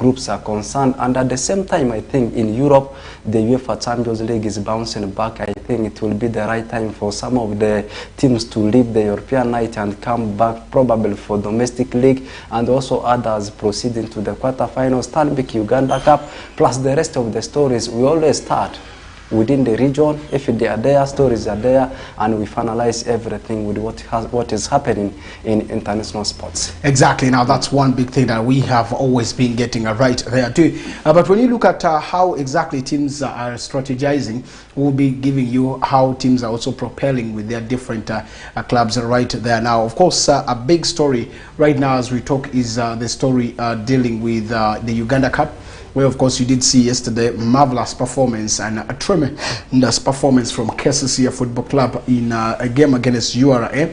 groups are concerned. And at the same time, I think in Europe, the UEFA Champions League is bouncing back. I think it will be the right time for some of the teams to leave the European night and come back probably for domestic league, and also others proceeding to the quarterfinals, Stanbic Uganda Cup, plus the rest of the stories. We always start within the region. If they are there, stories are there, and we finalize everything with what is happening in international sports. Exactly. Now that's one big thing that we have always been getting right there too. But when you look at how exactly teams are strategizing, we'll be giving you how teams are also propelling with their different clubs right there. Now, of course, a big story right now as we talk is the story dealing with the Uganda Cup, where of course you did see yesterday marvelous performance and a tremendous performance from KCCA Football Club in a game against URA.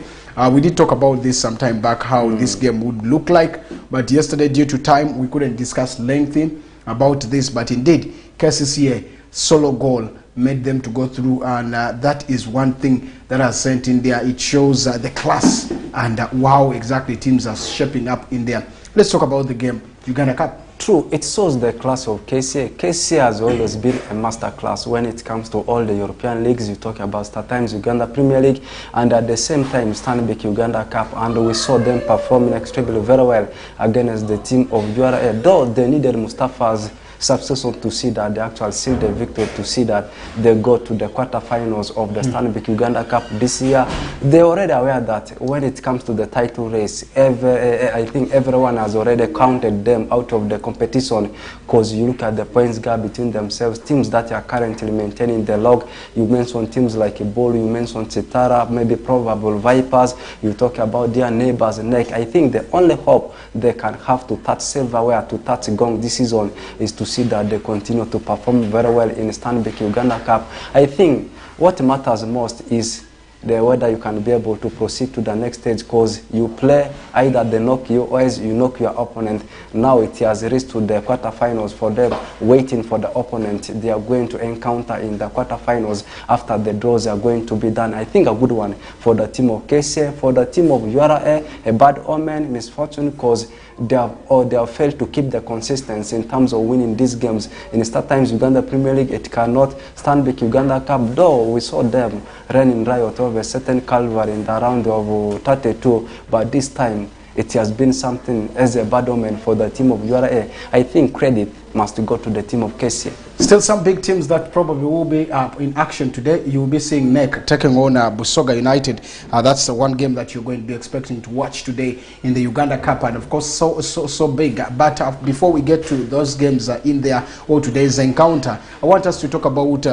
We did talk about this some time back, how this game would look like, but yesterday due to time we couldn't discuss lengthy about this, but indeed KCCA solo goal made them to go through, and that is one thing that has sent in there. It shows the class and how exactly teams are shaping up in there. Let's talk about the game, Uganda Cup. True, it shows the class of KCA. KCA has always been a master class when it comes to all the European leagues. You talk about StarTimes Uganda Premier League, and at the same time Stanbic Uganda Cup, and we saw them performing extremely very well against the team of URA. Though they needed Mustafa's substitution to see that they actually sealed the victory, to see that they go to the quarterfinals of the Stanbic Uganda Cup this year. They're already aware that when it comes to the title race, I think everyone has already counted them out of the competition, because you look at the points gap between themselves, teams that are currently maintaining the log. You mentioned teams like Ebolu, you mentioned Chitara, maybe Probable Vipers, you talk about their neighbors, NEC. I think the only hope they can have to touch silverware, to touch gong this season, is to see that they continue to perform very well in Stanbic Uganda Cup. I think what matters most is whether you can be able to proceed to the next stage, because you play either they knock you or you knock your opponent. Now it has reached to the quarterfinals for them, waiting for the opponent they are going to encounter in the quarterfinals after the draws are going to be done. I think a good one for the team of KCA. For the team of URA, a bad omen, misfortune, because they have failed to keep the consistency in terms of winning these games. In StarTimes Uganda Premier League, it cannot. Stanbic Uganda Cup, though we saw them running riot over a certain Calvary in the round of 32, but this time it has been something as a bad omen for the team of URA. I think credit must go to the team of KCA. Still some big teams that probably will be in action today. You will be seeing NEC taking on Busoga United. That's the one game that you're going to be expecting to watch today in the Uganda Cup, and of course so big. But before we get to those games in there, or today's encounter, I want us to talk about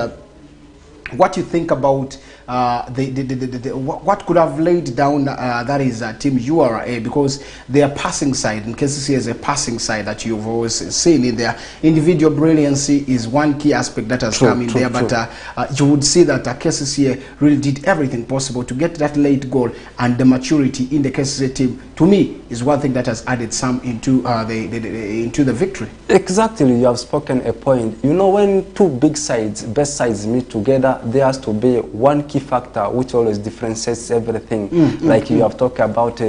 what you think about what could have laid down that is team URA, because their passing side, in KCCA, is a passing side that you've always seen in there. Individual brilliancy is one key aspect that has come in there, but you would see that KCCA really did everything possible to get that late goal, and the maturity in the KCCA team, to me, is one thing that has added some into the victory. Exactly, you have spoken a point. You know, when two big sides, best sides meet together, there has to be one key factor which always differentiates everything. You have talked about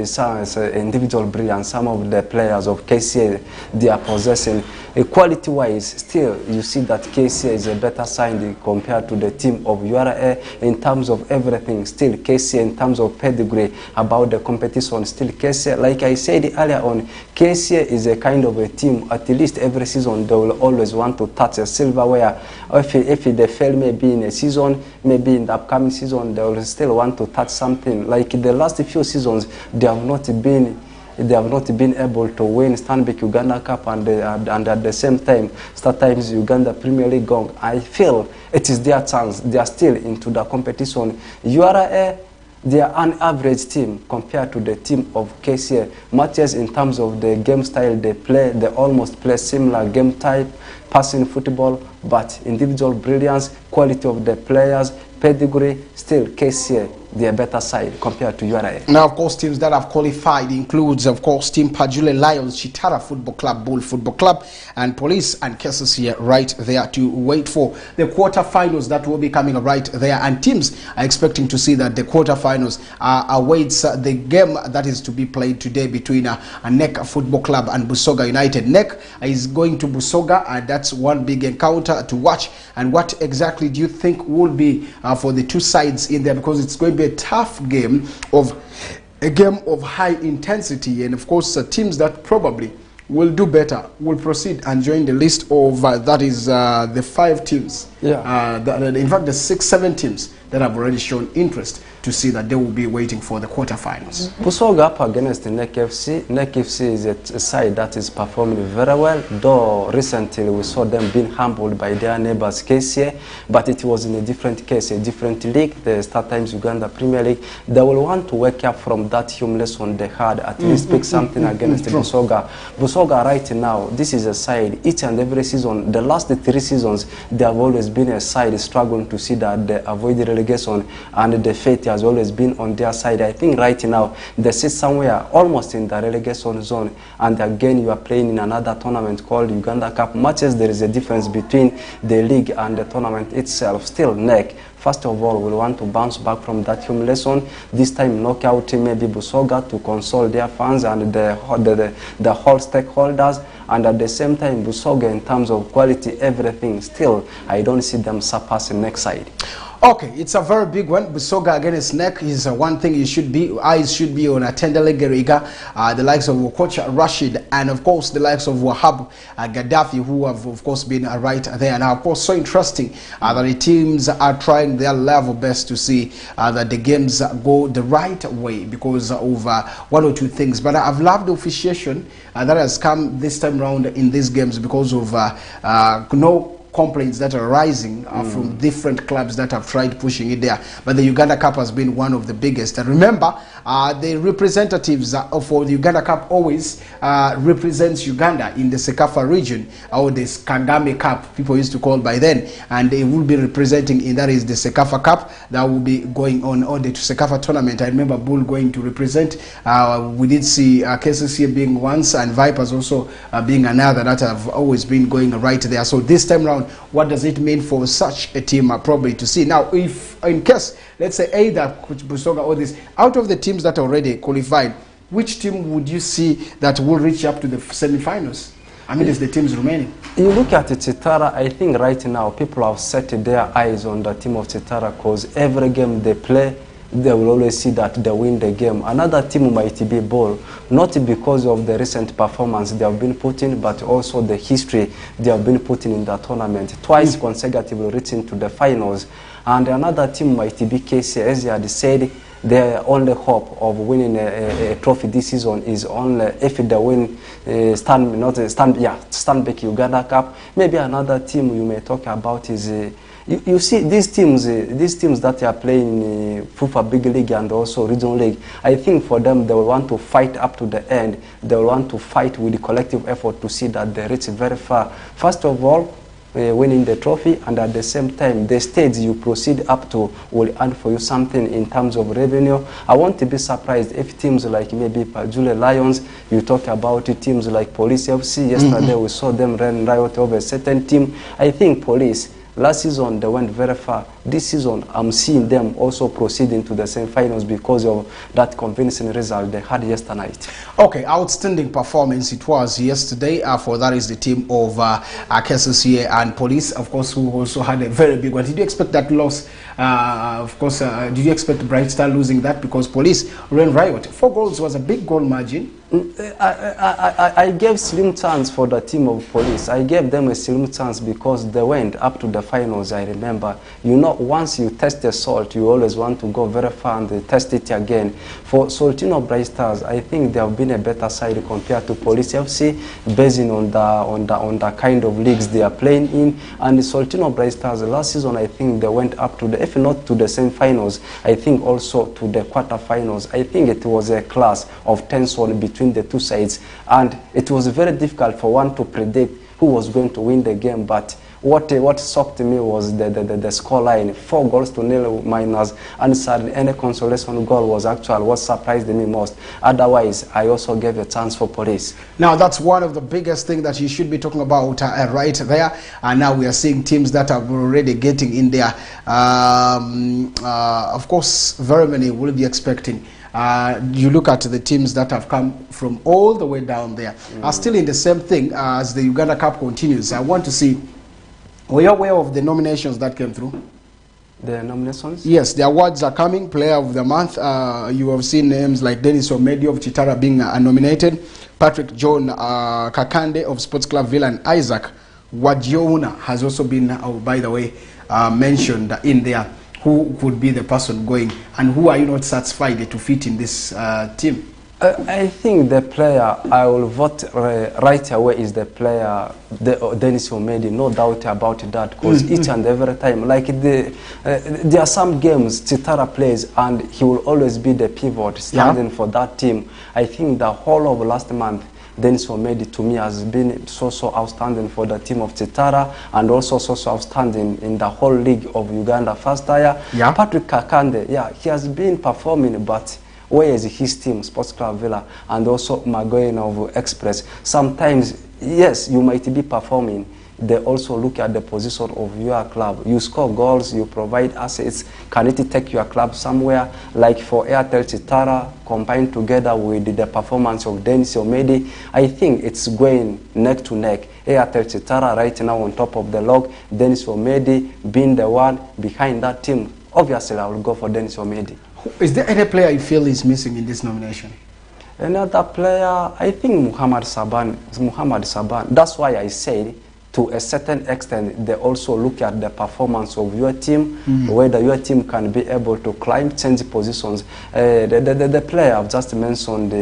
some individual brilliance. Some of the players of KCA, they are possessing quality-wise. Still, you see that KCA is a better side compared to the team of URA in terms of everything. Still, KCA in terms of pedigree about the competition. Still, KCA, like I said earlier on, KCA is a kind of a team. At least every season, they will always want to touch a silverware. If they fail, maybe in a season, maybe in the upcoming season, they will still want to touch something. Like in the last few seasons, they have not been able to win Stanbic Uganda Cup and at the same time StarTimes Uganda Premier League gong. I feel it is their chance. They are still into the competition. URA, they are an average team compared to the team of KCA. Matches in terms of the game style they play, they almost play similar game type. passing football, but individual brilliance, quality of the players, pedigree, still KCA, they are better side compared to URA. Now, of course, teams that have qualified includes, of course, Team Pajule Lions, Chitara Football Club, Bull Football Club, and Police and KCCA right there to wait for the quarterfinals that will be coming right there. And teams are expecting to see that the quarterfinals awaits the game that is to be played today between NEC Football Club and Busoga United. NEC is going to Busoga, and that's one big encounter to watch. And what exactly do you think will be for the two sides in there? Because it's going to be a tough game of high intensity, and of course teams that probably will do better will proceed and join the list of that is the 5 teams, in fact the 6-7 teams that have already shown interest to see that they will be waiting for the quarterfinals. Busoga up against the NEC FC. NEC FC is a side that is performing very well, though recently we saw them being humbled by their neighbors KCA, but it was in a different case, a different league, the Star Times Uganda Premier League. They will want to wake up from that human lesson they had, at least pick something against Busoga. Busoga right now, this is a side, each and every season, the last 3 seasons, they have always been a side struggling to see that they avoid the relegation, and the fate has always been on their side. I think right now they sit somewhere almost in the relegation zone, and again you are playing in another tournament called Uganda Cup. Much as there is a difference between the league and the tournament itself, still NEC first of all will want to bounce back from that humiliation. This time knock out maybe Busoga to console their fans and the whole stakeholders, and at the same time Busoga in terms of quality, everything, still I don't see them surpassing next side. Okay, it's a very big one. Busoga against NEC is one thing you should be, eyes should be on Atendele Geriga, the likes of Coach Rashid, and of course the likes of Wahab Gaddafi, who have of course been right there. Now, of course, so interesting that the teams are trying their level best to see that the games go the right way because of one or two things. But I've loved the officiation that has come this time around in these games because of no complaints that are rising from different clubs that have tried pushing it there. But the Uganda Cup has been one of the biggest. And remember, the representatives for the Uganda Cup always represents Uganda in the Sekafa region, or the Kagame Cup, people used to call by then. And they will be representing in that is the Sekafa Cup that will be going on, or the Sekafa tournament. I remember Bull going to represent. We did see KCCA being once, and Vipers also being another that have always been going right there. So this time around, what does it mean for such a team probably to see? Now, if in case, let's say either Busoga or this, out of the teams that are already qualified, which team would you see that will reach up to the semi-finals? I mean, it's the teams remaining. You look at Chitara, I think right now people have set their eyes on the team of Chitara because every game they play, they will always see that they win the game. Another team might be Bull, not because of the recent performance they have been putting, but also the history they have been putting in the tournament. Twice consecutively reaching to the finals. And another team might be KCA, as you had said, their only hope of winning a trophy this season is only if they win Stanbic Uganda Cup. Maybe another team you may talk about is you see these teams that are playing in FUFA Big League and also Regional League, I think for them they will want to fight up to the end. They will want to fight with the collective effort to see that they reach very far. First of all, winning the trophy, and at the same time the stage you proceed up to will earn for you something in terms of revenue. I won't be surprised if teams like maybe Pajule Lions, you talk about teams like Police FC, yesterday we saw them run riot over a certain team. I think Police, last season they went very far. This season I'm seeing them also proceeding to the semi-finals because of that convincing result they had yesterday night. Okay, outstanding performance it was yesterday for that is the team of KCCA and Police, of course, who also had a very big one. Did you expect that loss? Of course, did you expect Bright Star losing that? Because Police ran riot. 4 goals was a big goal margin. I gave slim chance for the team of Police. I gave them a slim chance because they went up to the finals, I remember. You know, once you test the salt, you always want to go very far and test it again. For Soltino Bright Stars, I think they have been a better side compared to Police FC, based on the kind of leagues they are playing in. And the Soltino Bright Stars, last season, I think they went up to the, if not to the semi-finals, I think also to the quarter-finals. I think it was a class of tension between between the two sides, and it was very difficult for one to predict who was going to win the game. But what shocked me was the scoreline, 4-0 minus, and sadly any consolation goal was actually what surprised me most. Otherwise, I also gave a chance for Police. Now, that's one of the biggest things that you should be talking about right there. And now we are seeing teams that are already getting in there. Of course, very many will be expecting. You look at the teams that have come from all the way down there. Still in the same thing as the Uganda Cup continues. I want to see, were you aware of the nominations that came through? The nominations? Yes, the awards are coming. Player of the Month. You have seen names like Dennis Omedi of Chitara being nominated. Patrick John Kakande of Sports Club Villa, and Isaac Wadiouna has also been, by the way, mentioned in there. Who could be the person going, and who are you not satisfied to fit in this team? I think the player I will vote right away is the player, Dennis Omedi, no doubt about that, because each and every time, like there are some games Chitara plays and he will always be the pivot standing for that team. I think the whole of last month, Dennis Omedi to me has been so outstanding for the team of Chitara, and also so outstanding in the whole league of Uganda first tier. Patrick Kakande, he has been performing, but where is his team, Sports Club Villa, and also Magoyin of Express? Sometimes, yes, you might be performing. They also look at the position of your club. You score goals, you provide assets. Can it take your club somewhere? Like for Airtel Chitara, combined together with the performance of Dennis Omedi, I think it's going neck to neck. Airtel Chitara right now on top of the log, Dennis Omedi being the one behind that team. Obviously, I will go for Dennis Omedi. Is there any player you feel is missing in this nomination? Another player, I think Muhammad Saban. That's why I said, to a certain extent, they also look at the performance of your team, whether your team can be able to climb, change positions. The player I've just mentioned,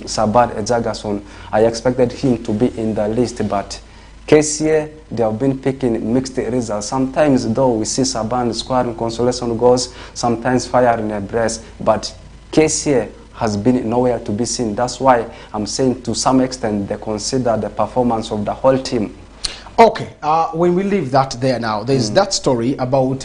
Saban Ejagason, I expected him to be in the list, but KCA, they have been picking mixed results. Sometimes, though, we see Saban scoring consolation goals, sometimes firing a brace, but KCA has been nowhere to be seen. That's why I'm saying, to some extent, they consider the performance of the whole team. Okay, when we leave that there now, there's that story about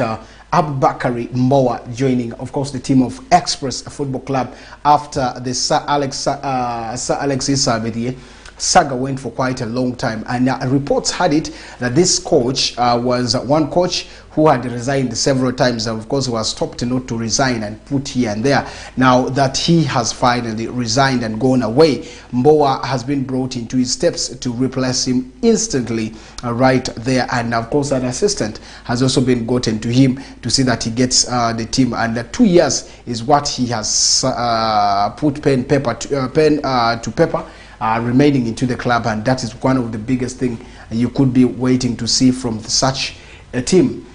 Abubakari Mbowa joining, of course, the team of Express Football Club after the Sir Alexis Sabedie saga went for quite a long time, and reports had it that this coach was one coach who had resigned several times, and of course was stopped not to resign and put here and there. Now that he has finally resigned and gone away, Mbowa has been brought into his steps to replace him instantly right there, and of course an assistant has also been gotten to him to see that he gets the team, and 2 years is what he has put pen to paper remaining into the club, and that is one of the biggest things you could be waiting to see from such a team.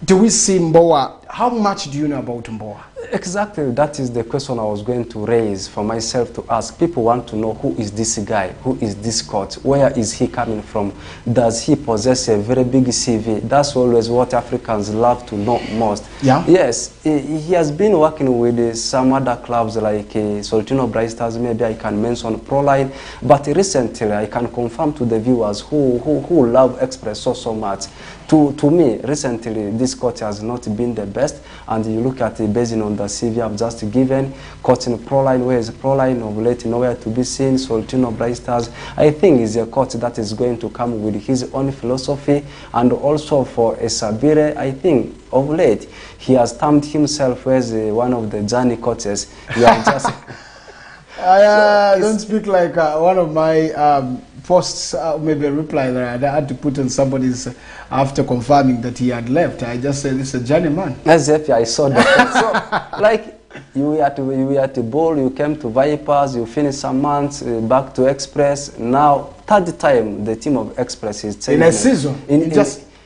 Do we see Mbowa? How much do you know about Mbowa? Exactly, that is the question I was going to raise for myself to ask. People want to know, who is this guy? Who is this coach? Where is he coming from? Does he possess a very big CV? That's always what Africans love to know most. Yes, he has been working with some other clubs like Soltino Bright Stars, maybe I can mention Proline, but recently I can confirm to the viewers who love Express so much. To me, recently, this coach has not been the best, and you look at it based on the CV I've just given, coaching Proline, where is Proline of late, nowhere to be seen, Soltino Bright Stars. I think he's a coach that is going to come with his own philosophy, and also for Sabire, I think of late, he has termed himself as one of the journey coaches. You are just... don't speak like one of my posts, maybe a reply that I had to put on somebody's after confirming that he had left. I just said, it's a journeyman. As if I saw that. So, like, you were at the Bull, you came to Vipers, you finished some months, back to Express. Now, third time the team of Express is changing. In a season?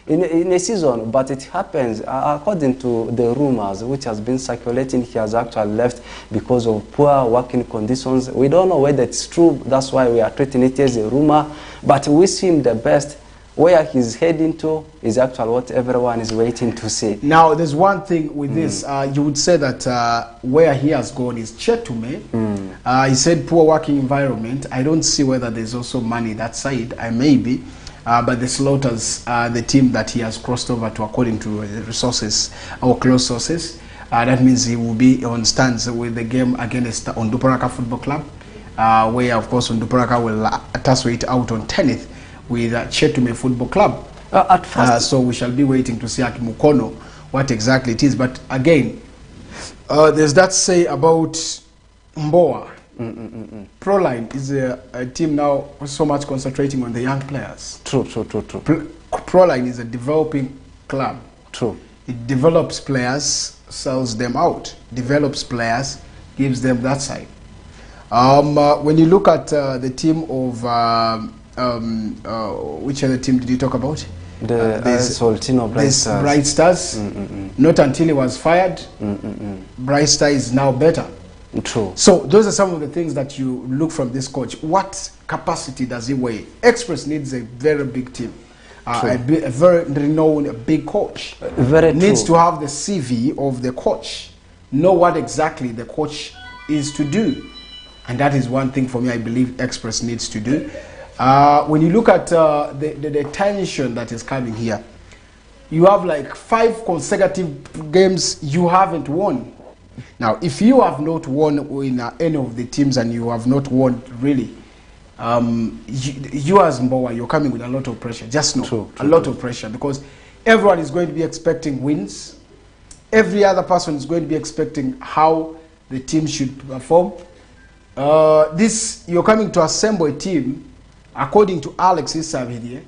In a season, but it happens, according to the rumors which has been circulating, he has actually left because of poor working conditions. We don't know whether it's true, that's why we are treating it as a rumor, but we wish him the best. where he's heading to is actually what everyone is waiting to see. Now, there's one thing with this. You would say that where he has gone is Chetume. He said poor working environment. I don't see whether there's also money that side. I may be. But the Slaughters are the team that he has crossed over to, according to resources or close sources. That means he will be on stands with the game against Onduparaka Football Club, where, of course, Onduparaka will tussle it out on 10th with Chetume Football Club. At first, so we shall be waiting to see at Mukono what exactly it is. But again, there's that say about Mboa. Proline is a team now so much concentrating on the young players. True. Proline is a developing club. True. It develops players, sells them out, develops players, gives them that side. When you look at the team of which other team did you talk about? The Soltino Bright Stars. Bright Stars. Not until he was fired. Bright Star is now better. True. So those are some of the things that you look from this coach. What capacity does he weigh? Express needs a very big team. A very renowned, big coach. Very needs true. to have the CV of the coach. Know what exactly the coach is to do. And that is one thing for me I believe Express needs to do. When you look at the tension that is coming here, you have like 5 consecutive games you haven't won. Now, if you have not won in any of the teams and you have not won really, you as Mboa, you're coming with a lot of pressure. Just know, a lot of pressure, because everyone is going to be expecting wins. Every other person is going to be expecting how the team should perform. You're coming to assemble a team, according to Alex Isabidie,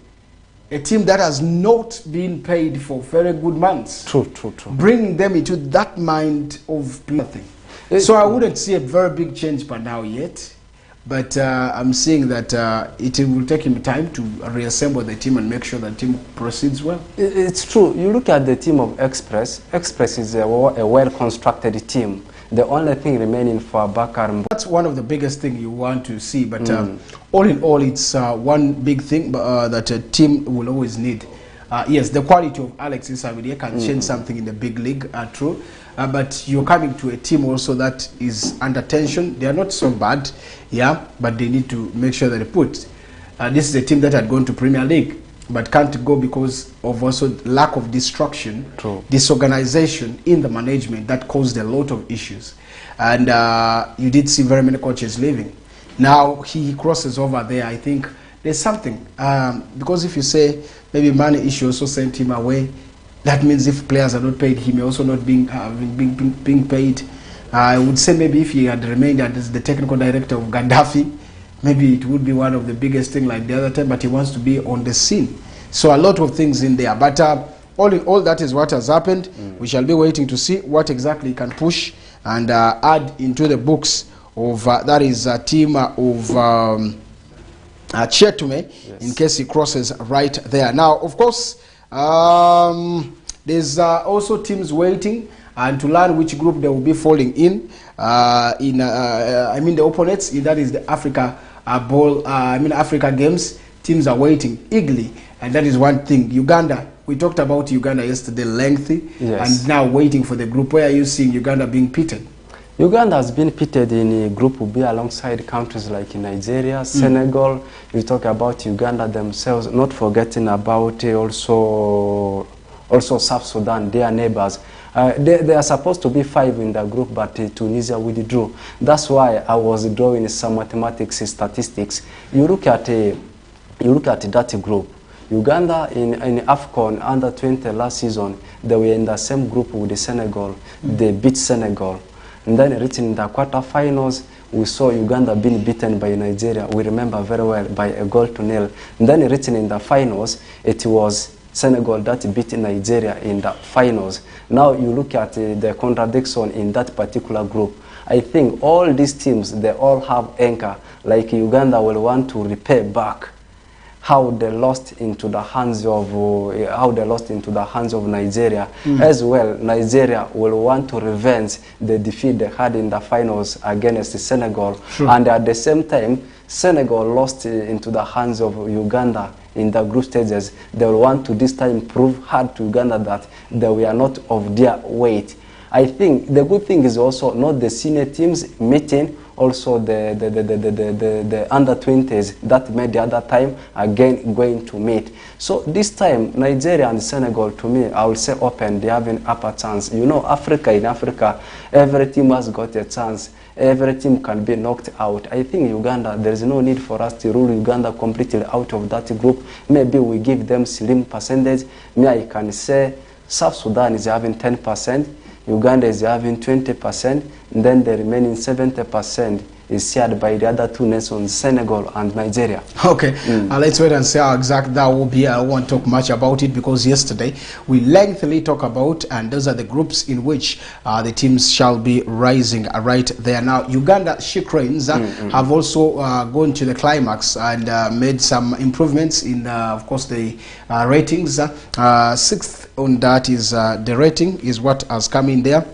a team that has not been paid for very good months. True. Bringing them into that mind of nothing. So I wouldn't see a very big change by now yet, but I'm seeing that it will take him time to reassemble the team and make sure the team proceeds well. It's true. You look at the team of Express. Express is a well-constructed team. The only thing remaining for Bakar. That's one of the biggest things you want to see, but all in all, it's one big thing that a team will always need. Yes, the quality of Alex Isabidie can change something in the big league, true. But you're coming to a team also that is under tension. They are not so bad, yeah, but they need to make sure that they put. This is a team that had gone to Premier League, but can't go because of also lack of destruction, disorganization in the management that caused a lot of issues. And you did see very many coaches leaving. Now he crosses over there. I think there's something, because if you say maybe money issue also sent him away, that means if players are not paid, he may also not being paid. I would say maybe if he had remained as the technical director of Gaddafi, maybe it would be one of the biggest things like the other time, but he wants to be on the scene. So a lot of things in there. But all in all, that is what has happened. We shall be waiting to see what exactly he can push and add into the books of, that is a team of Chetume, in case he crosses right there. Now, of course, there's also teams waiting and to learn which group they will be falling in. I mean the opponents, that is the Africa Africa Games. Teams are waiting eagerly, and that is one thing. Uganda, we talked about Uganda yesterday, lengthy, and now waiting for the group. Where are you seeing Uganda being pitted? Uganda has been pitted in a group B alongside countries like Nigeria, Senegal. You talk about Uganda themselves, not forgetting about also South Sudan, their neighbors. They are supposed to be 5 in the group, but Tunisia withdrew. That's why I was drawing some mathematics statistics. You look at that group. Uganda in AFCON under 20 last season, they were in the same group with the Senegal. They beat Senegal. And then written in the quarterfinals, we saw Uganda being beaten by Nigeria. We remember very well by 1-0. And then written in the finals, it was Senegal that beat Nigeria in the finals. Now you look at the contradiction in that particular group. I think all these teams, they all have anchor. Like Uganda will want to repay back how they lost into the hands of Nigeria. As well, Nigeria will want to revenge the defeat they had in the finals against Senegal. And at the same time, Senegal lost into the hands of Uganda in the group stages, they will want to this time prove hard to Uganda that they were not of their weight. I think the good thing is also not the senior teams meeting, also the under 20s that made the other time again going to meet. So this time Nigeria and Senegal, to me, I will say open, they have an upper chance. You know, in Africa, every team has got a chance. Every team can be knocked out. I think Uganda, there is no need for us to rule Uganda completely out of that group. Maybe we give them slim percentage. Me, I can say South Sudan is having 10%. Uganda is having 20%, and then the remaining 70% is shared by the other two nations, Senegal and Nigeria. Okay, let's wait and see how exact that will be. I won't talk much about it because yesterday we lengthily talked about, and those are the groups in which the teams shall be rising right there. Now, Uganda She Cranes have also gone to the climax and made some improvements in, of course, the ratings. Sixth on that is the rating is what has come in there.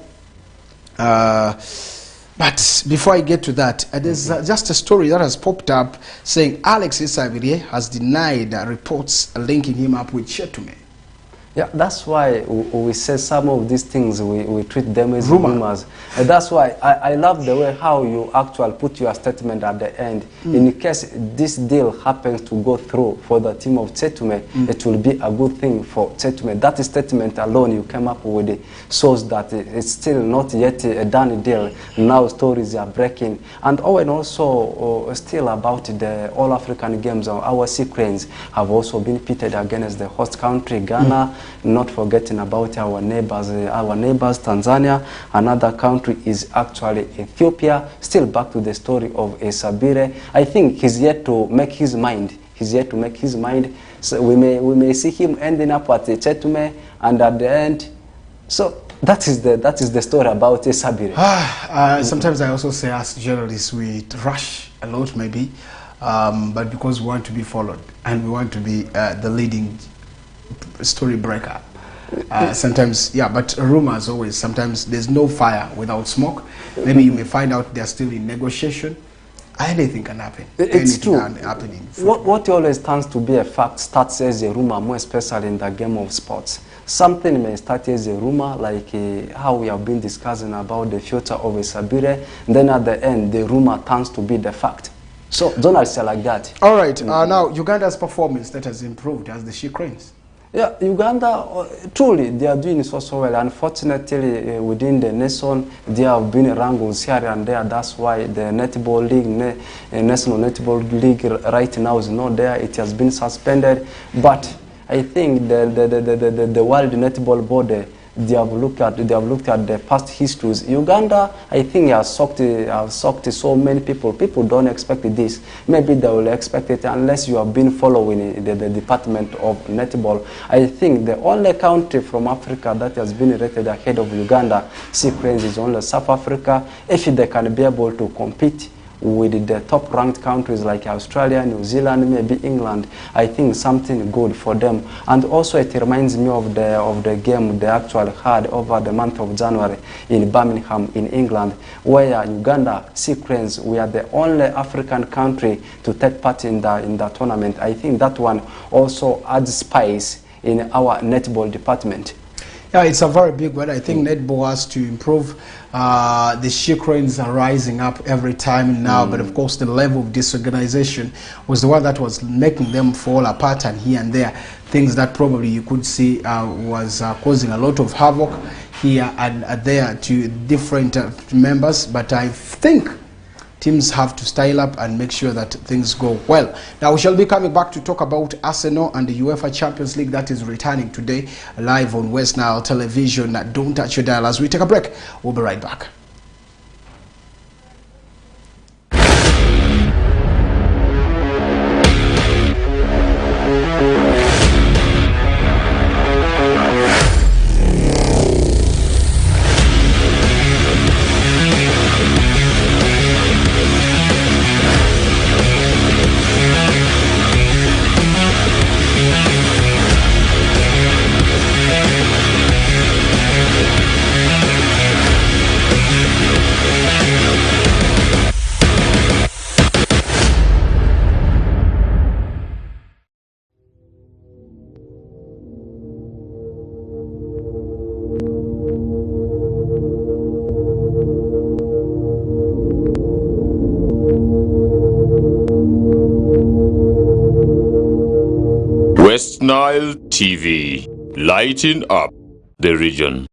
But before I get to that, there's just a story that has popped up saying Alex Isabire has denied reports linking him up with Shetume. Yeah, that's why we say some of these things, we treat them as rumors. That's why I love the way how you actually put your statement at the end. In case this deal happens to go through for the team of Shetume, it will be a good thing for Shetume. That statement alone you came up with it shows that it's still not yet a done deal. Now stories are breaking. And also still about the All-African Games, our Sea Cranes have also been pitted against the host country, Ghana. Not forgetting about our neighbors, Tanzania. Another country is actually Ethiopia. Still back to the story of Isabire. I think he's yet to make his mind. So we may see him ending up at Shetume, and at the end, so that is the story about Isabire. Sometimes I also say, as journalists, we rush a lot, maybe, but because we want to be followed and we want to be the leading story breaker. Sometimes, yeah, but rumors always, sometimes there's no fire without smoke. Maybe you may find out they're still in negotiation. Anything can happen. It's true. Happening. What always tends to be a fact starts as a rumor, more especially in the game of sports. Something may start as a rumor, like how we have been discussing about the future of Isabire, then at the end, the rumor turns to be the fact. So journalists are like that. All right. Now, Uganda's performance that has improved as the She Cranes. Yeah, Uganda, truly, they are doing so well. Unfortunately, within the nation, there have been wrangles here and there. That's why the Netball League, National Netball League right now is not there. It has been suspended. But I think the World Netball Board, they have looked at the past histories. Uganda, I think, has shocked so many people. People don't expect this. Maybe they will expect it unless you have been following the Department of Netball. I think the only country from Africa that has been rated ahead of Uganda, Sea Cranes, is only South Africa. If they can be able to compete with the top-ranked countries like Australia, New Zealand, maybe England, I think something good for them. And also it reminds me of the game they actually had over the month of January in Birmingham, in England, where Uganda Sea Cranes were the only African country to take part in the tournament. I think that one also adds spice in our netball department. Yeah, it's a very big one. I think netball has to improve. The She Cranes are rising up every time now, but of course the level of disorganization was the one that was making them fall apart, and here and there, things that probably you could see was causing a lot of havoc here and there to different members. But I think teams have to style up and make sure that things go well. Now we shall be coming back to talk about Arsenal and the UEFA Champions League that is returning today live on West Nile Television. Don't touch your dial as we take a break. We'll be right back. West Nile TV, lighting up the region.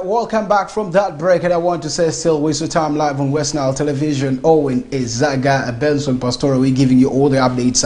Welcome back from that break, and I want to say still waste of time live on West Nile Television. Owen Ezaga, Benson Pastore, we're giving you all the updates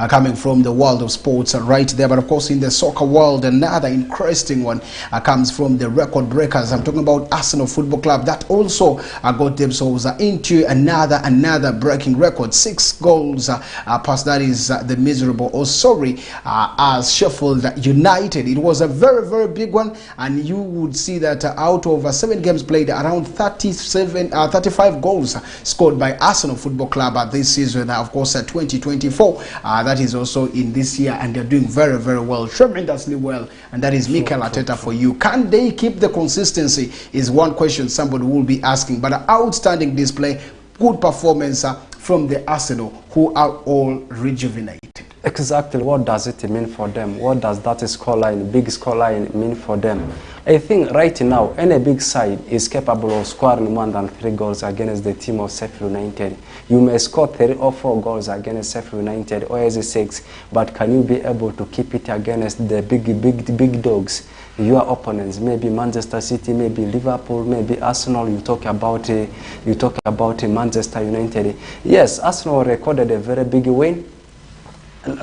coming from the world of sports right there. But of course, in the soccer world, another interesting one comes from the record breakers. I'm talking about Arsenal Football Club that also got themselves into another breaking record. 6 goals past, that is the miserable as Sheffield United. It was a very big one, and you would see that out of 7 games played, around 35 goals scored by Arsenal Football Club this season. Of course, 2024, that is also in this year, and they're doing very well, tremendously well, and that is Mikel Arteta for you. Can they keep the consistency is one question somebody will be asking, but an outstanding display, good performance from the Arsenal, who are all rejuvenated. Exactly, what does it mean for them? What does that scoreline, big scoreline, mean for them? I think right now, any big side is capable of scoring more than 3 goals against the team of Sheffield United. You may score 3 or 4 goals against Sheffield United, or as 6, but can you be able to keep it against the big dogs? Your opponents, maybe Manchester City, maybe Liverpool, maybe Arsenal. You talk about Manchester United. Yes, Arsenal recorded a very big win.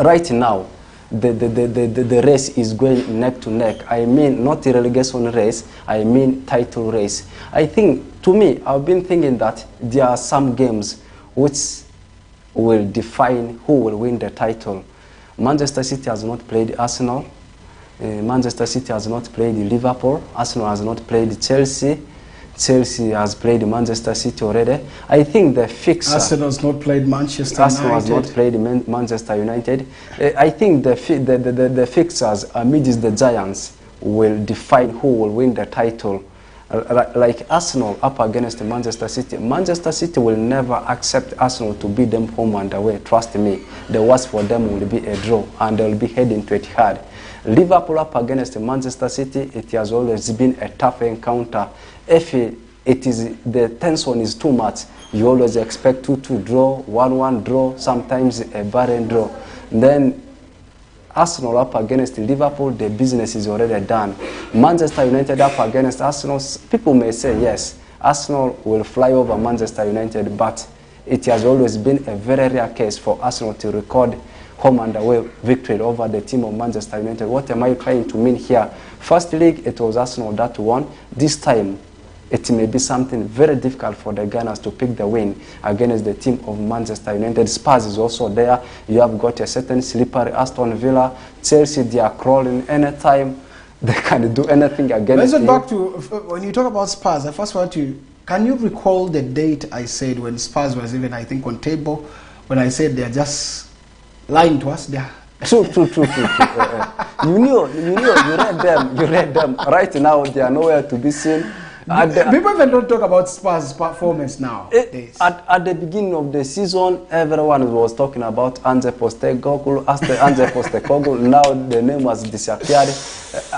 Right now, the race is going neck to neck. I mean, not the relegation race, I mean title race. I think, to me, I've been thinking that there are some games which will define who will win the title. Manchester City has not played Arsenal. Manchester City has not played Liverpool. Arsenal has not played Chelsea. Chelsea has played Manchester City already. I think the fixture... Arsenal has not played Manchester United. Arsenal has not played Manchester United. I think the fixtures amidst the giants will define who will win the title. Like Arsenal up against Manchester City. Manchester City will never accept Arsenal to beat them home and away. Trust me. The worst for them will be a draw, and they will be heading to it hard. Liverpool up against Manchester City, it has always been a tough encounter. If the tension is too much, you always expect 2-2 draw, 1-1 draw, sometimes a barren draw. Then Arsenal up against Liverpool, the business is already done. Manchester United up against Arsenal, people may say yes, Arsenal will fly over Manchester United, but it has always been a very rare case for Arsenal to record home and away victory over the team of Manchester United. What am I trying to mean here? First league, it was Arsenal that won. This time, it may be something very difficult for the Gunners to pick the win against the team of Manchester United. Spurs is also there. You have got a certain slippery Aston Villa. Chelsea, they are crawling anytime. They can do anything against Let's get back to, when you talk about Spurs, I first want to, can you recall the date I said when Spurs was even, I think, on table, when I said they're just lying to us there? True. You read them. Right now, they are nowhere to be seen. People even don't talk about Spurs' performance now. At the beginning of the season, everyone was talking about Ange Postecoglou. Now the name has disappeared.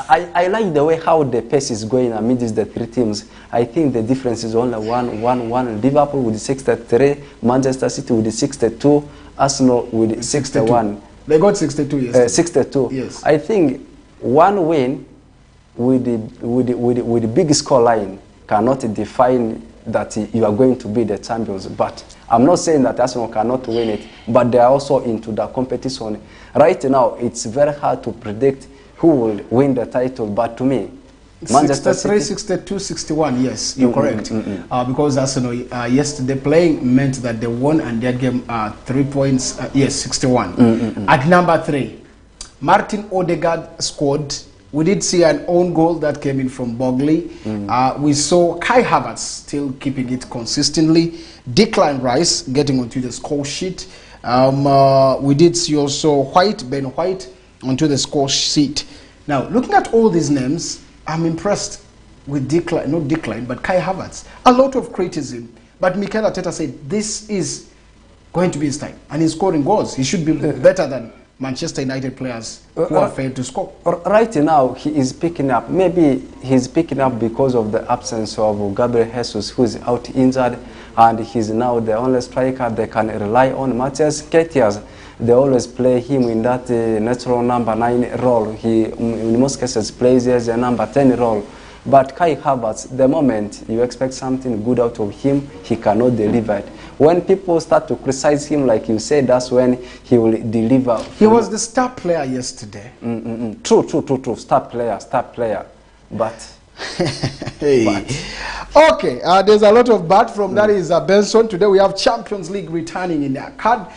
I like the way how the pace is going amidst the 3 teams. I think the difference is only 1-1. Liverpool with 63, Manchester City with 62, Arsenal with 61. They got 62 yesterday. 62. Yes. I think one win with the big score line cannot define that you are going to be the champions. But I'm not saying that Arsenal cannot win it, but they are also into the competition. Right now, it's very hard to predict who will win the title, but to me, Manchester 63, City, 62, 61, yes, you're correct. Because Arsenal yesterday playing meant that they won and their game 3 points, yes, 61. At number 3, Martin Odegaard scored. We did see an own goal that came in from Bogley. We saw Kai Havertz still keeping it consistently. Declan Rice getting onto the score sheet. We did see also Ben White, onto the score sheet. Now, looking at all these names, I'm impressed with not Declan, but Kai Havertz. A lot of criticism, but Mikel Arteta said this is going to be his time, and he's scoring goals. He should be better than Manchester United players who are failed to score. Right now, he is picking up. Maybe he's picking up because of the absence of Gabriel Jesus, who is out injured, and he's now the only striker they can rely on. Matthias Ketias, they always play him in that natural number 9 role. He, in most cases, plays as a number 10 role. But Kai Havertz, the moment you expect something good out of him, he cannot deliver it. When people start to criticize him, like you said, that's when he will deliver. He was the star player yesterday. True. Star player. But... hey. Okay, there's a lot of bat from that is Benson. Today we have Champions League returning in their card,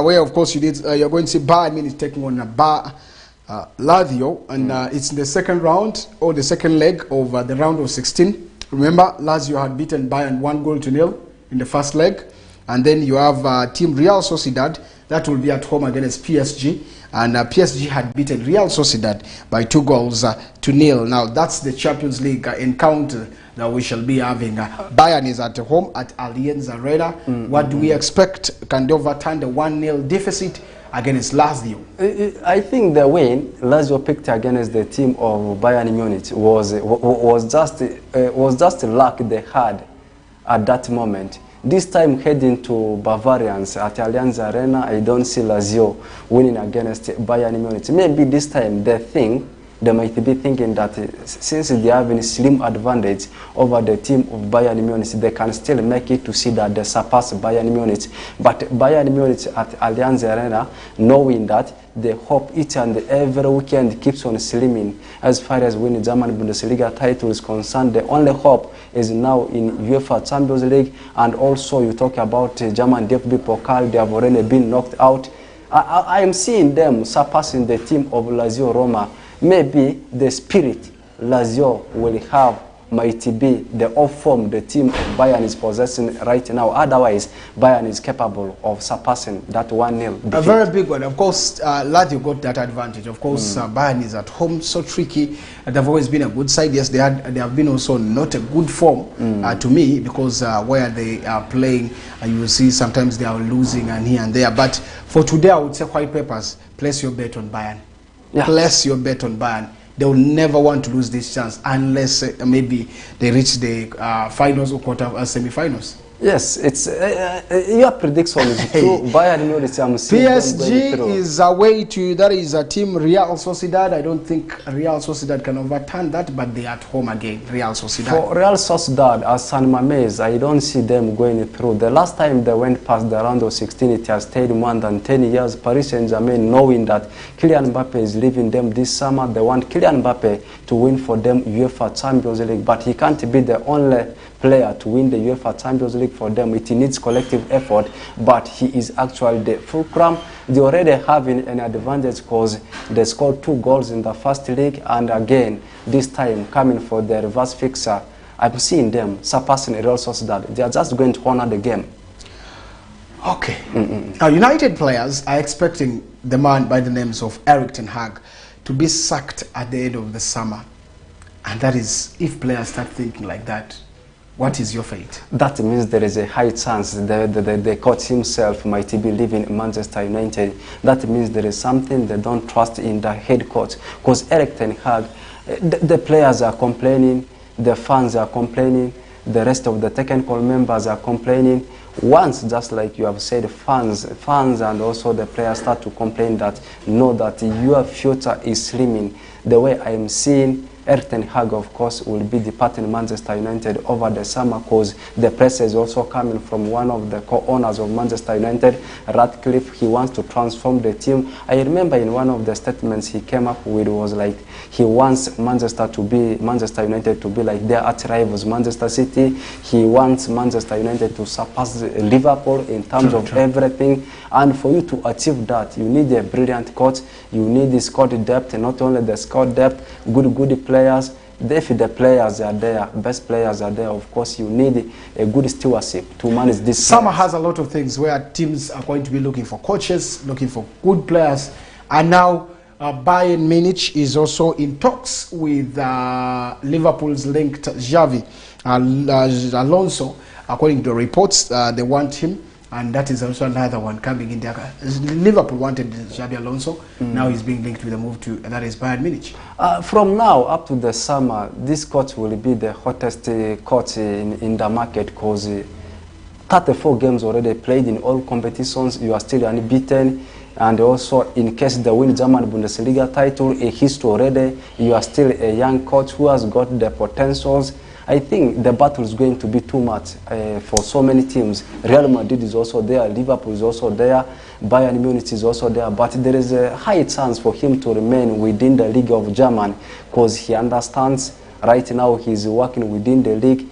where of course you're going to see Bayern Munich taking on Lazio, and it's in the second round or the second leg of the round of 16. Remember, Lazio had beaten Bayern 1-0 in the first leg, and then you have team Real Sociedad that will be at home against PSG, and PSG had beaten Real Sociedad by 2-0. Now that's the Champions League encounter that we shall be having. Bayern is at home at Allianz Arena. What do we expect? Can they overturn the 1-0 deficit against Lazio? I think the win Lazio picked against the team of Bayern Munich was just luck they had at that moment. This time heading to Bavarians at Allianz Arena, I don't see Lazio winning against Bayern Munich. Maybe this time they might be thinking that since they have a slim advantage over the team of Bayern Munich, they can still make it to see that they surpass Bayern Munich. But Bayern Munich at Allianz Arena, knowing that they hope each and every weekend keeps on slimming as far as winning German Bundesliga title is concerned. The only hope is now in UEFA Champions League, and also you talk about German DFB Pokal, they have already been knocked out. I am seeing them surpassing the team of Lazio Roma. Maybe the spirit Lazio will have might be the off form the team of Bayern is possessing right now. Otherwise, Bayern is capable of surpassing that 1-0 defeat. A very big one. Of course, Lazio got that advantage. Of course, Bayern is at home, so tricky. They've always been a good side. Yes, they have been also not a good form to me, because where they are playing, you will see sometimes they are losing and here and there. But for today, I would say White Peppers, place your bet on Bayern. Yeah. Place your bet on Bayern. They will never want to lose this chance unless maybe they reach the finals or semi-finals. Yes, it's your prediction is true. Bayern Munich, PSG is away to, that is a team Real Sociedad. I don't think Real Sociedad can overturn that, but they are at home again, Real Sociedad. For Real Sociedad, as San Mamés, I don't see them going through. The last time they went past the round of 16, it has stayed more than 10 years. Paris Saint-Germain, knowing that Kylian Mbappe is leaving them this summer, they want Kylian Mbappe to win for them UEFA Champions League, but he can't be the only player to win the UEFA Champions League for them. It needs collective effort, but he is actually the fulcrum. They already having an advantage because they scored 2 goals in the first leg, and again this time coming for the reverse fixer, I'm seeing them surpassing Real Sociedad. They are just going to honor the game. Okay. Now, United players are expecting the man by the names of Erik ten Hag to be sacked at the end of the summer, and that is if players start thinking like that. What is your fate? That means there is a high chance the coach himself might be leaving Manchester United. That means there is something they don't trust in the head coach. Because Erik ten Hag, the players are complaining, the fans are complaining, the rest of the technical members are complaining. Once, just like you have said, fans and also the players start to complain that know that your future is slimming. The way I am seeing, Erik ten Hag, of course, will be departing Manchester United over the summer, because the press is also coming from one of the co-owners of Manchester United, Ratcliffe. He wants to transform the team. I remember in one of the statements he came up with was like he wants Manchester United to be like their arch-rivals, Manchester City. He wants Manchester United to surpass Liverpool in terms of everything. And for you to achieve that, you need a brilliant coach. You need the squad depth, and not only the squad depth, good players. if the players are there, best players are there, of course you need a good stewardship to manage this. Summer has a lot of things where teams are going to be looking for coaches, looking for good players, and now Bayern Munich is also in talks with Liverpool's linked Xavi Alonso. According to reports, they want him, and that is also another one coming in there. Liverpool wanted Xabi Alonso. Now he's being linked with a move to, that is Bayern Munich. From now up to the summer, this coach will be the hottest coach in the market, because 34 games already played in all competitions. You are still unbeaten, and also in case they win German Bundesliga title, a history already. You are still a young coach who has got the potentials. I think the battle is going to be too much for so many teams. Real Madrid is also there, Liverpool is also there, Bayern Munich is also there, but there is a high chance for him to remain within the League of Germany, because he understands right now he's working within the league.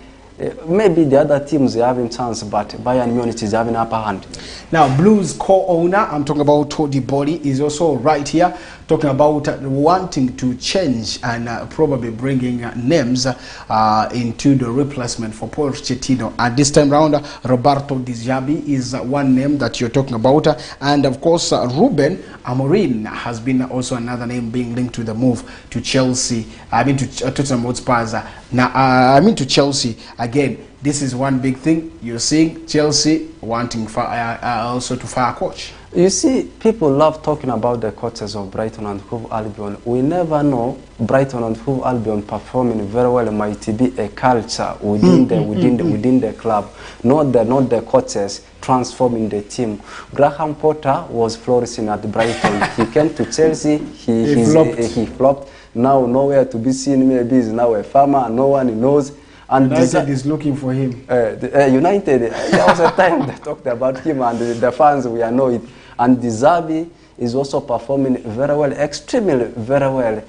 Maybe the other teams are having chance, but Bayern Munich is having upper hand. Now, Blues co-owner, I'm talking about Todi Boli, is also right here, talking about wanting to change and probably bringing names into the replacement for Paul Pochettino. And this time round, Roberto Di Zerbi is one name that you're talking about. And of course, Ruben Amorim has been also another name being linked to the move to Chelsea. I mean to Tottenham Hotspurs. To Chelsea. Again, this is one big thing. You're seeing Chelsea wanting also to fire a coach. You see, people love talking about the coaches of Brighton and Hove Albion. We never know Brighton and Hove Albion performing very well might be a culture within the club, not the coaches transforming the team. Graham Potter was flourishing at Brighton. He came to Chelsea, he flopped. Now nowhere to be seen. Maybe he's now a farmer. No one knows. And United is looking for him. United, there was a time they talked about him, and the fans, we know it. And Di Zerbi is also performing very well, extremely very well,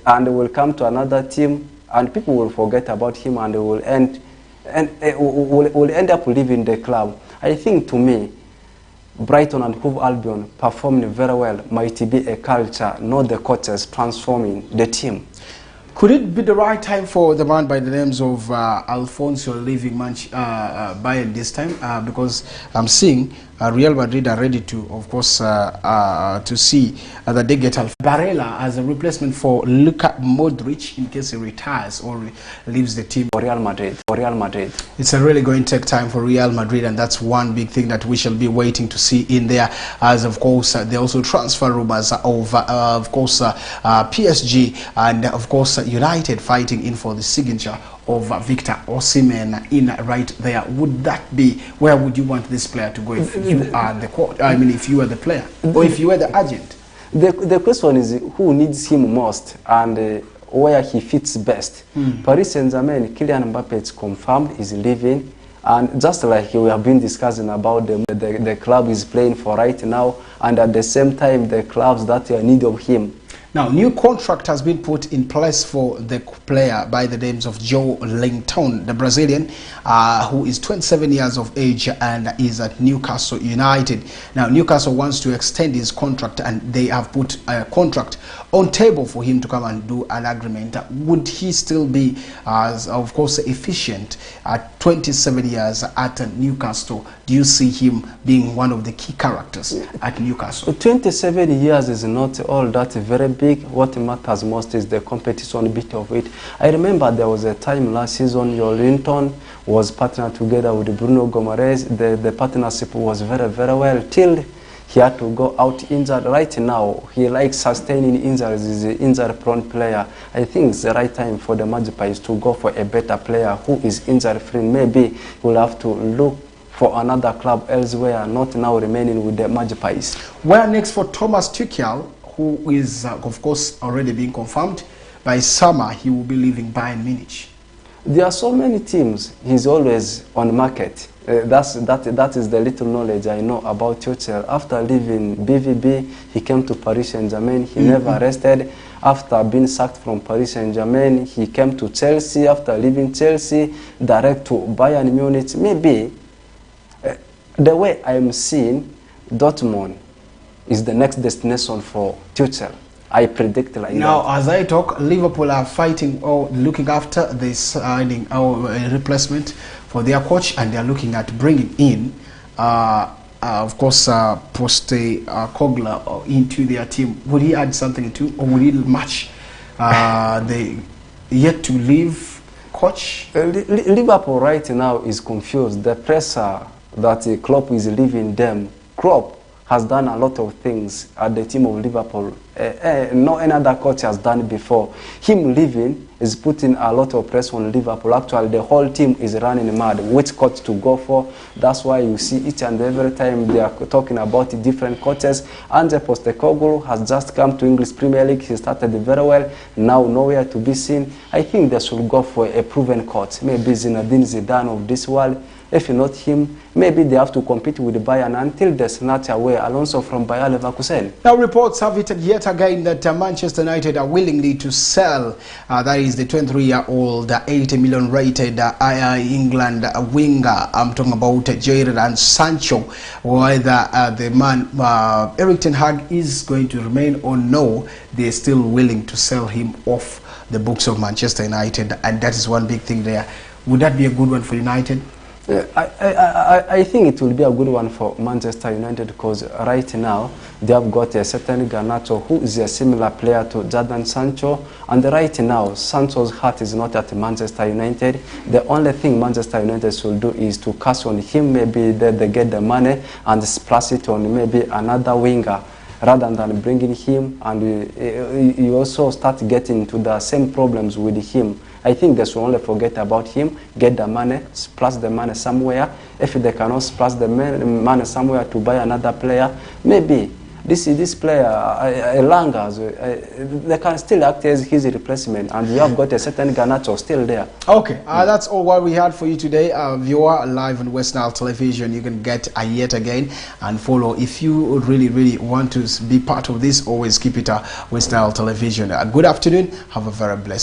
and will come to another team, and people will forget about him, and will end up leaving the club. I think, to me, Brighton and Hove Albion performing very well might be a culture, not the coaches transforming the team. Could it be the right time for the man by the names of Alfonso leaving Bayern this time? Because I'm seeing Real Madrid are ready to, of course, to see that they get Barella as a replacement for Luka Modric in case he retires or leaves the team. For Real Madrid. It's really going to take time for Real Madrid, and that's one big thing that we shall be waiting to see in there. As of course, there are also transfer rumors of course, PSG and of course United fighting in for the signature of Victor Osimhen in right there. Would that be, where would you want this player to go if you are the coach? I mean, if you are the player or if you are the agent? The question is who needs him most and where he fits best. Paris Saint-Germain, Kylian Mbappe is confirmed, is leaving, and just like we have been discussing about the club is playing for right now, and at the same time the clubs that are in need of him. Now, new contract has been put in place for the player by the names of Joe Linton, the Brazilian, who is 27 years of age and is at Newcastle United. Now, Newcastle wants to extend his contract, and they have put a contract on table for him to come and do an agreement. Would he still be, of course, efficient at 27 years at Newcastle? Do you see him being one of the key characters at Newcastle? 27 years is not all that very big. What matters most is the competition bit of it. I remember there was a time last season, Joe Linton was partnered together with Bruno Gomes. The partnership was very, very well till he had to go out injured. Right now, he likes sustaining injuries. He's an injury-prone player. I think it's the right time for the Magpies to go for a better player who is injury-free. Maybe he'll have to look for another club elsewhere, not now remaining with the Magpies. Where next for Thomas Tuchel, who is, of course, already being confirmed? By summer, he will be leaving Bayern Munich. There are so many teams. He's always on market. That is the little knowledge I know about Tuchel. After leaving BVB, he came to Paris Saint-Germain. He never rested. After being sacked from Paris Saint-Germain, he came to Chelsea. After leaving Chelsea, direct to Bayern Munich. Maybe the way I'm seeing, Dortmund is the next destination for Tuchel. I predict like now, that. as I talk, Liverpool are fighting or looking after the signing or replacement for their coach, and they are looking at bringing in, of course, Postecoglou into their team. Would he add something to, or would he match the yet to leave coach? Liverpool right now is confused. The pressure that Klopp is leaving them. Klopp has done a lot of things at the team of Liverpool. No another coach has done before. Him leaving is putting a lot of pressure on Liverpool. Actually, the whole team is running mad. Which coach to go for? That's why you see each and every time they are talking about different coaches. Ange Postecoglou has just come to English Premier League. He started very well. Now nowhere to be seen. I think they should go for a proven coach. Maybe Zinedine Zidane of this world. If not him, maybe they have to compete with Bayern until they snatch away Alonso from Bayer Leverkusen. Now, reports have it yet again that Manchester United are willingly to sell, that is the 23-year-old, 80 million rated England winger. I'm talking about Jadon Sancho, whether the man Erik ten Hag is going to remain or no. They're still willing to sell him off the books of Manchester United, and that is one big thing there. Would that be a good one for United? I think it will be a good one for Manchester United because right now they have got a certain Garnacho who is a similar player to Jadon Sancho, and right now Sancho's heart is not at Manchester United. The only thing Manchester United should do is to cash on him. Maybe they get the money and splash it on maybe another winger rather than bringing him, and you also start getting to the same problems with him. I think they should only forget about him, get the money, splash the money somewhere. If they cannot splash the money somewhere to buy another player, maybe this player, Elanga, they can still act as his replacement, and you have got a certain Garnacho still there. Okay, that's all what we had for you today. Viewer, live on West Nile Television, you can get yet again and follow. If you really want to be part of this, always keep it West Nile Television. Good afternoon, have a very blessed